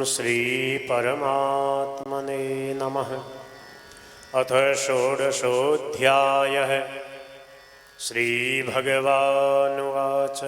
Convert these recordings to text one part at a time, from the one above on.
श्री परमात्मने नमः। अथ षोडशोऽध्यायः। श्रीभगवानुवाच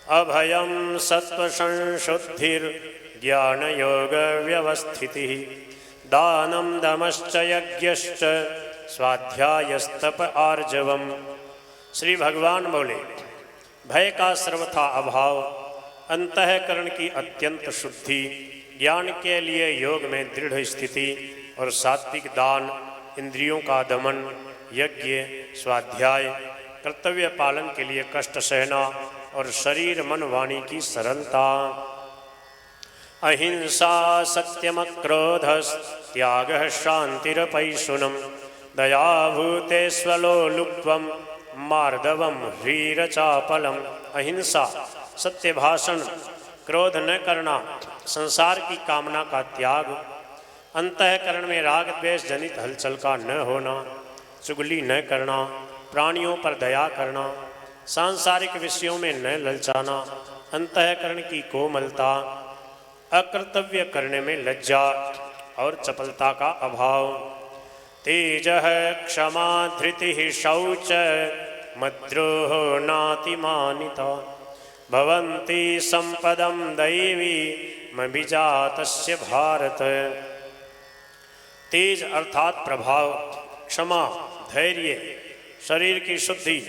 अभयं सत्त्वसंशुद्धिर्ज्ञानयोगव्यवस्थितिः दानं दमश्च यज्ञश्च स्वाध्यायस्तप आर्जवम्। श्री भगवान बोले, भय का सर्वथा अभाव, अंतःकरण की अत्यंत शुद्धि, ज्ञान के लिए योग में दृढ़ स्थिति और सात्विक दान, इंद्रियों का दमन, यज्ञ, स्वाध्याय, कर्तव्य पालन के लिए कष्ट सहना और शरीर मन वाणी की सरलता, अहिंसा सत्यमक्रोधस्त्यागः शान्तिरपैशुनम् दयाभूतेष्वलोलुप्त्वं मार्दवम ह्रीरचापलम। अहिंसा, सत्य भाषण, क्रोध न करना, संसार की कामना का त्याग, अंतःकरण में राग द्वेष जनित हलचल का न होना, चुगली न करना, प्राणियों पर दया करना, सांसारिक विषयों में न ललचाना, अंतःकरण की कोमलता, अकर्तव्य करने में लज्जा और चपलता का अभाव, तेजः क्षमा धृतिः शौच मद्रोहो नातिमानिता भवन्ति संपदं दैवी मभिजातस्य भारत। तेज अर्थात प्रभाव, क्षमा, धैर्य, शरीर की शुद्धि,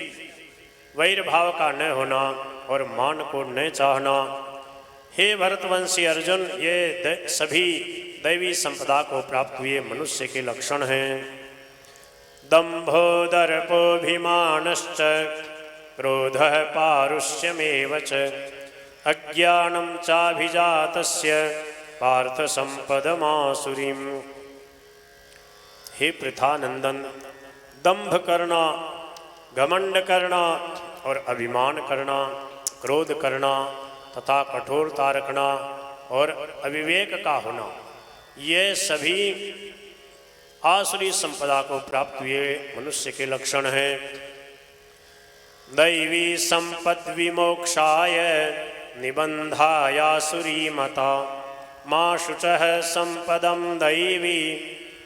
वैर भाव का न होना और मान को न चाहना। हे भरतवंशी अर्जुन, ये सभी दैवी संपदा को प्राप्त हुए मनुष्य के लक्षण हैं। दंभो दर्पोऽभिमानश्च क्रोधः पारुष्यमेव च अज्ञानं चाभिजातस्य पार्थ संपदमासुरीम्। हे पृथानंदन, दंभ करना, घमंड करना और अभिमान करना, क्रोध करना तथा कठोरता रखना और अविवेक का होना, ये सभी आसुरी संपदा को प्राप्त हुए मनुष्य के लक्षण हैं। दैवी संपद विमोक्षाय निबंधायासुरी मता मां शुचः संपदं दैवी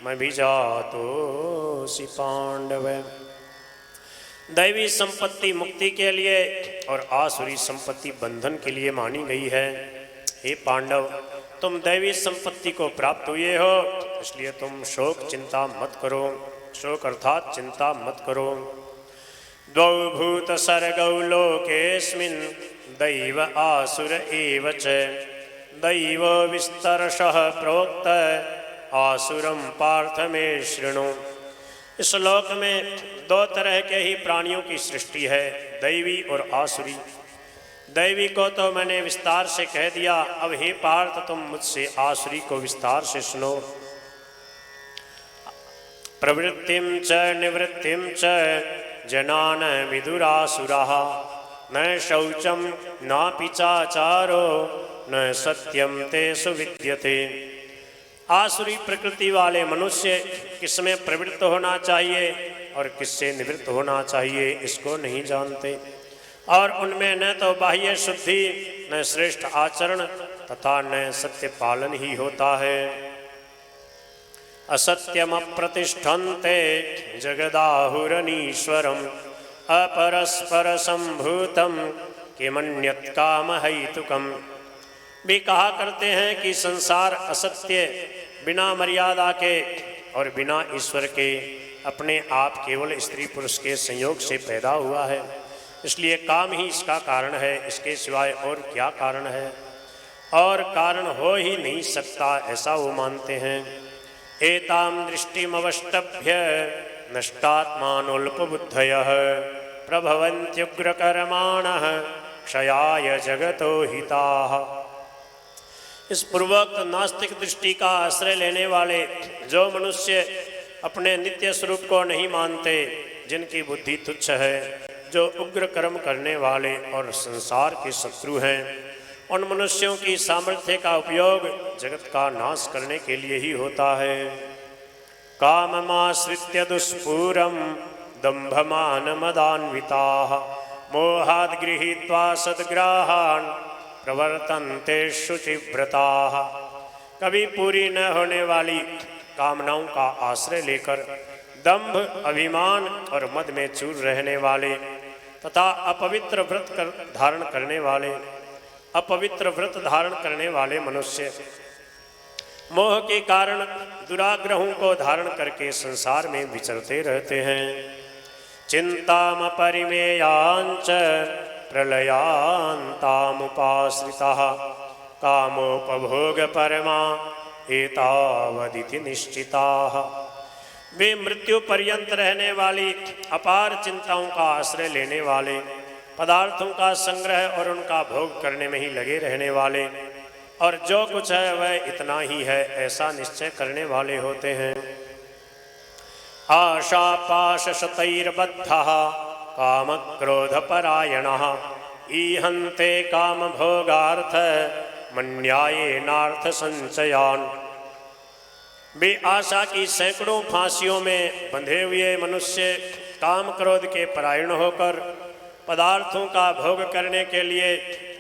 मभिजातोऽसि पांडव। दैवी संपत्ति मुक्ति के लिए और आसुरी संपत्ति बंधन के लिए मानी गई है। हे पांडव, तुम दैवी संपत्ति को प्राप्त हुए हो, इसलिए तुम शोक चिंता मत करो। शोक अर्थात चिंता मत करो। द्वौ भूत सर्गौ लोकेस्मिन् दैव आसुर एव च दैवो विस्तरशः प्रोक्त आसुरं पार्थ मे शृणु। इस श्लोक में दो तरह के ही प्राणियों की सृष्टि है, दैवी और आसुरी। दैवी को तो मैंने विस्तार से कह दिया, अब हे पार्थ तुम मुझसे आसुरी को विस्तार से सुनो। प्रवृत्तिं च निवृत्तिं च जनान विदुरासुराः न शौचं नापि चाचारो न सत्यं तेषु विद्यते। आसुरी प्रकृति वाले मनुष्य किसमें प्रवृत्त होना चाहिए और किससे निवृत्त होना चाहिए इसको नहीं जानते, और उनमें न तो बाह्य शुद्धि, न श्रेष्ठ आचरण तथा न सत्य पालन ही होता है। असत्यम अप्रतिष्ठन्ते जगदाहुरनीश्वरम अपरस्पर संभूतम किमन्यत् कामहैतुकम। भी कहा करते हैं कि संसार असत्य, बिना मर्यादा के और बिना ईश्वर के अपने आप केवल स्त्री पुरुष के संयोग से पैदा हुआ है, इसलिए काम ही इसका कारण है, इसके सिवाय और क्या कारण है, और कारण हो ही नहीं सकता, ऐसा वो मानते हैं। एतां दृष्टिमवष्टभ्य नष्टात्मानोल्पबुद्धयः प्रभवन्त्युग्रकर्माणः क्षयाय जगतो हिताः। इस पूर्वोक्त नास्तिक दृष्टि का आश्रय लेने वाले जो मनुष्य अपने नित्य स्वरूप को नहीं मानते, जिनकी बुद्धि तुच्छ है, जो उग्र कर्म करने वाले और संसार के शत्रु हैं, उन मनुष्यों की सामर्थ्य का उपयोग जगत का नाश करने के लिए ही होता है। काममाश्रित्य दुष्पूरं दम्भमानमदान्विताः मोहाद् गृहीत्वा सद्ग्राहान् प्रवर्तन्ते शुचिव्रताः कभी पूरी न होने वाली कामनाओं का आश्रय लेकर दंभ, अभिमान और मद में चूर रहने वाले तथा अपवित्र व्रत धारण करने वाले मनुष्य मोह के कारण दुराग्रहों को धारण करके संसार में विचरते रहते हैं। चिंतामपरिमेयांच प्रलयांतामुपाश्रिताः कामोपभोग परमा एतावदिति निश्चिताः। वे मृत्यु पर्यंत रहने वाली अपार चिंताओं का आश्रय लेने वाले, पदार्थों का संग्रह और उनका भोग करने में ही लगे रहने वाले और जो कुछ है वह इतना ही है ऐसा निश्चय करने वाले होते हैं। आशापाशशतैर्बद्धः कामक्रोधपरायणः ईहन्ते कामभोगार्थ मन्यायेनार्थ संचयान्। वे आशा की सैकड़ों फांसियों में बंधे हुए मनुष्य काम क्रोध के परायण होकर पदार्थों का भोग करने के लिए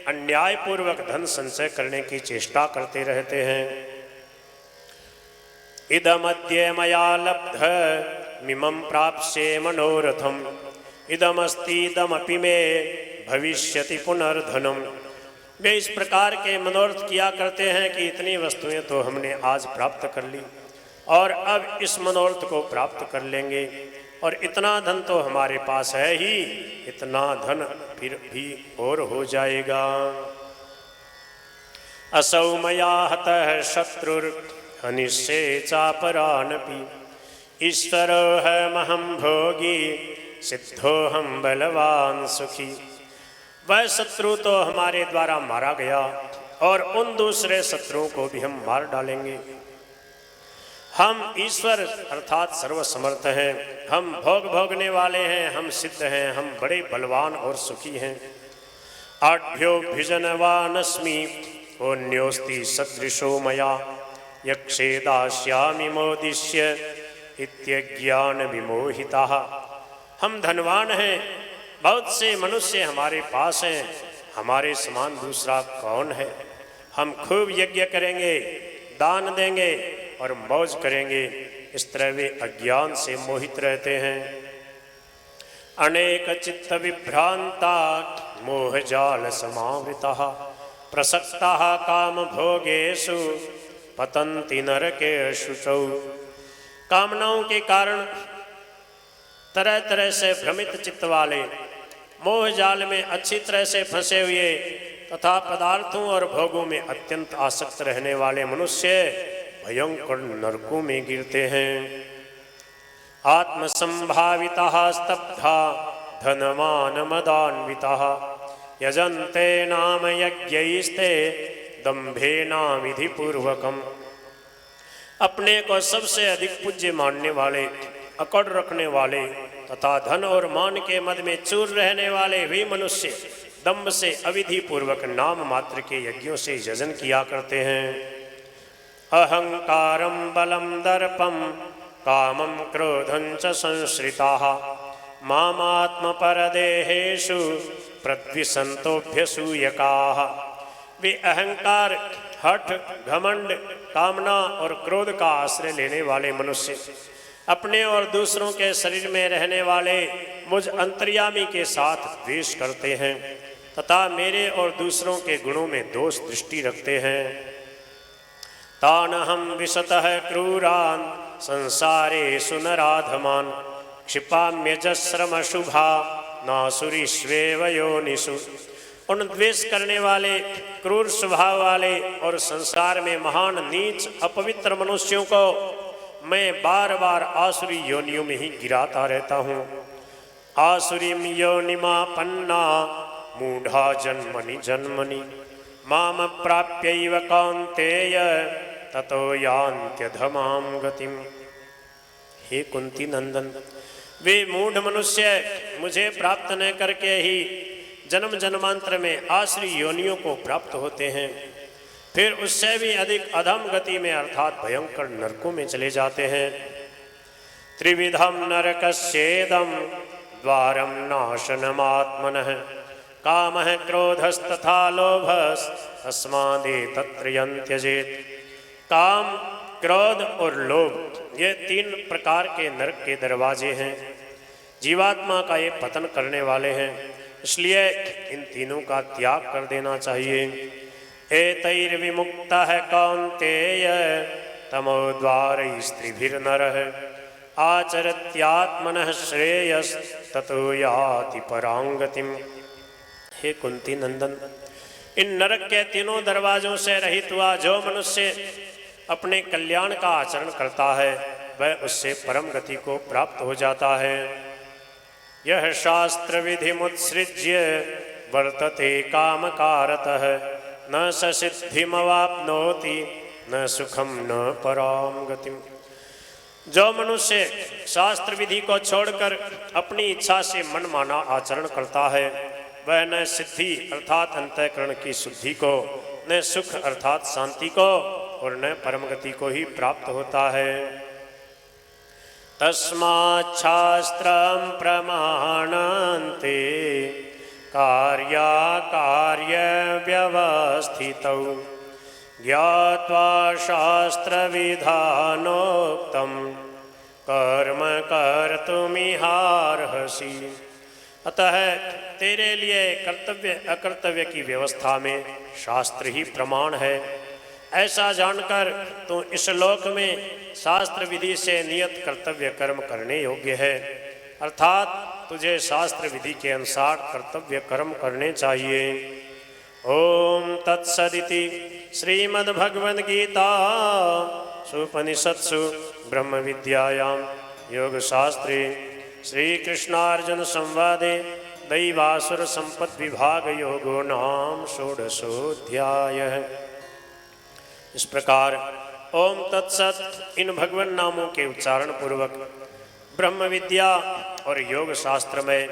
अन्यायपूर्वक धन संचय करने की चेष्टा करते रहते हैं। इदमद्य मया लब्ध मिमं प्राप्स्ये मनोरथम इदमस्तीदमपि मे भविष्यति पुनर्धनम। वे इस प्रकार के मनोरथ किया करते हैं कि इतनी वस्तुएं तो हमने आज प्राप्त कर ली और अब इस मनोरथ को प्राप्त कर लेंगे और इतना धन तो हमारे पास है ही, इतना धन फिर भी और हो जाएगा। असौ मया हतः शत्रुर्हनिष्ये चापरानपि ईश्वरोऽहमहं भोगी सिद्धोऽहं बलवान सुखी। वह शत्रु तो हमारे द्वारा मारा गया और उन दूसरे शत्रुओं को भी हम मार डालेंगे। हम ईश्वर अर्थात सर्वसमर्थ हैं, हम भोगने वाले हैं, हम सिद्ध हैं, हम बड़े बलवान और सुखी हैं। आढ्योऽभिजनवानस्मि ओन्योस्ति सदृशो मया यक्षे दास्यामि मोदिष्य इत्यज्ञान विमोहिताः। हम धनवान हैं, बहुत से मनुष्य हमारे पास हैं, हमारे समान दूसरा कौन है। हम खूब यज्ञ करेंगे, दान देंगे और मौज करेंगे। इस तरह वे अज्ञान से मोहित रहते हैं। अनेक चित्त विभ्रांता मोहजाल समावृताः प्रसक्ताः काम भोगेषु पतन्ति नरकेषु च। कामनाओं के कारण तरह तरह से भ्रमित चित्त वाले, मोह जाल में अच्छी तरह से फंसे हुए तथा पदार्थों और भोगों में अत्यंत आसक्त रहने वाले मनुष्य भयंकर नरकों में गिरते हैं। आत्मसंभाविताः स्तब्धा धनवान मदान्विताः यजन्ते नाम यज्ञैस्ते दंभेना विधि पूर्वकम। अपने को सबसे अधिक पूज्य मानने वाले, अकड़ रखने वाले तथा धन और मान के मद में चूर रहने वाले वे मनुष्य दंभ से अविधि पूर्वक नाम मात्र के यज्ञों से यजन किया करते हैं। अहंकारं बलं दर्पं कामं क्रोधं च संश्रिताः मामात्मपरदेहेषु प्रद्विषन्तोऽभ्यसूयकाः। वे अहंकार, हठ, घमंड, कामना और क्रोध का आश्रय लेने वाले मनुष्य अपने और दूसरों के शरीर में रहने वाले मुझ अंतर्यामी के साथ द्वेष करते हैं तथा मेरे और दूसरों के गुणों में दोष दृष्टि रखते हैं। तानहं विशतः क्रूरान् संसारेषु नराधमान् क्षिपाम्यजस्रमशुभा नासुरीष्वेव योनिषु। उन द्वेष करने वाले, क्रूर स्वभाव वाले और संसार में महान नीच अपवित्र मनुष्यों को मैं बार बार आसुरी योनियों में ही गिराता रहता हूँ। आसुरीं योनिमापन्ना मूढ़ा जन्मनि जन्मनि माम प्राप्यैव कौन्तेय ततो यान्त्यधमां गतिम। हे कुंती नंदन, वे मूढ़ मनुष्य मुझे प्राप्त न करके ही जन्म जन्मांतर में आसुरी योनियों को प्राप्त होते हैं, फिर उससे भी अधिक अधम गति में अर्थात भयंकर नरकों में चले जाते हैं। त्रिविधम नरकस्येदं द्वारं नाशनमात्मनः कामः क्रोधस्तथा लोभस्तस्मादेतत्त्रयं त्यजेत्। काम, क्रोध और लोभ ये 3 प्रकार के नरक के दरवाजे हैं। जीवात्मा का ये पतन करने वाले हैं, इसलिए इन तीनों का त्याग कर देना चाहिए। एतैर्विमुक्तः कौन्तेय तमोद्वार स्त्रीभिर्नरः आचरत्यात्मनः श्रेयस्ततो याति परांगतिम। हे कुंती नंदन, इन नरक के तीनों दरवाजों से रहित हुआ जो मनुष्य अपने कल्याण का आचरण करता है वह उससे परम गति को प्राप्त हो जाता है। यह शास्त्र विधि मुत्सृज्य वर्तते कामकारतः न स सिद्धिमवाप्नोति न सुखम न पराम गतिम। जो मनुष्य शास्त्र विधि को छोड़कर अपनी इच्छा से मनमाना आचरण करता है वह न सिद्धि अर्थात अंतःकरण की शुद्धि को, न सुख अर्थात शांति को और न परम गति को ही प्राप्त होता है। तस्मात् शास्त्रं प्रमाणन्ते कार्याकार्य व्यवस्थितौ ज्ञात्वा शास्त्र विधानोक्तं कर्म कर्तुमिहार्हसि। अतः तेरे लिए कर्तव्य अकर्तव्य की व्यवस्था में शास्त्र ही प्रमाण है। ऐसा जानकर तू इस लोक में शास्त्र विधि से नियत कर्तव्य कर्म करने योग्य है, अर्थात तुझे शास्त्र विधि के अनुसार कर्तव्य कर्म करने चाहिए। ओम तत्सदिति श्रीमद्भगवद्गीता सुपनिषत्सु ब्रह्म विद्यायां योगशास्त्रे श्रीकृष्णार्जुन संवादे दैवासुर संपत् विभाग योगो नाम षोडशोऽध्यायः। इस प्रकार ओम तत्सत इन भगवान नामों के उच्चारण पूर्वक ब्रह्म विद्या और योग शास्त्र में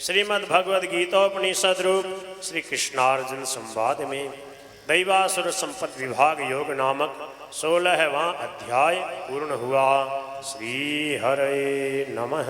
श्रीमद् भगवद गीतोपनिषद रूप श्री कृष्णार्जुन संवाद में दैवासुर संपत् विभाग योग नामक 16वां अध्याय पूर्ण हुआ। श्री हरे नमः।